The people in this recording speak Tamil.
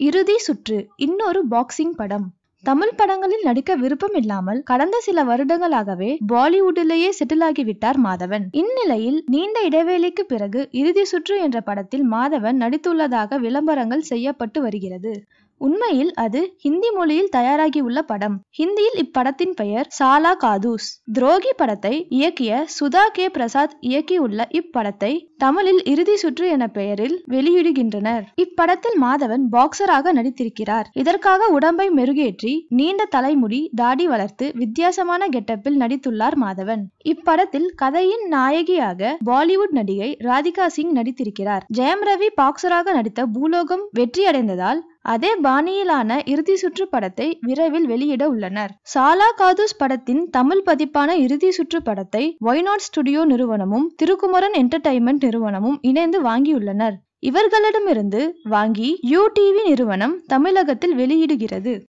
இறுதி சுற்று இன்னொரு பாக்ஸிங் படம். தமிழ் படங்களில் நடிக்க விருப்பம் இல்லாமல் கடந்த சில வருடங்களாகவே பாலிவுட்டிலேயே செட்டில் ஆகிவிட்டார் மாதவன். இந்நிலையில் நீண்ட இடைவேளைக்கு பிறகு இறுதி சுற்று என்ற படத்தில் மாதவன் நடித்துள்ளதாக விளம்பரங்கள் செய்யப்பட்டு வருகிறது. உண்மையில் அது ஹிந்தி மொழியில் தயாராகியுள்ள படம். ஹிந்தியில் இப்படத்தின் பெயர் சாலா காதூஸ். துரோகி படத்தை இயக்கிய சுதா கே பிரசாத் இயக்கியுள்ள இப்படத்தை தமிழில் இறுதி சுற்று என பெயரில் வெளியிடுகின்றனர். இப்படத்தில் மாதவன் பாக்ஸராக நடித்திருக்கிறார். இதற்காக உடம்பை மெருகேற்றி நீண்ட தலைமுடி தாடி வளர்த்து வித்தியாசமான கெட்டப்பில் நடித்துள்ளார் மாதவன். இப்படத்தில் கதையின் நாயகியாக பாலிவுட் நடிகை ராதிகா சிங் நடித்திருக்கிறார். ஜெயம் ரவி பாக்ஸராக நடித்த பூலோகம் வெற்றியடைந்ததால் அதே பாணியிலான இறுதி சுற்று படத்தை விரைவில் வெளியிட உள்ளனர். சாலா காதூஸ் படத்தின் தமிழ் பதிப்பான இறுதி சுற்று படத்தை ஒய்நாட் ஸ்டுடியோ நிறுவனமும் திருக்குமரன் என்டர்டைன்மெண்ட் நிறுவனமும் இணைந்து வாங்கியுள்ளனர். இவர்களிடமிருந்து வாங்கி யூடிவி நிறுவனம் தமிழகத்தில் வெளியிடுகிறது.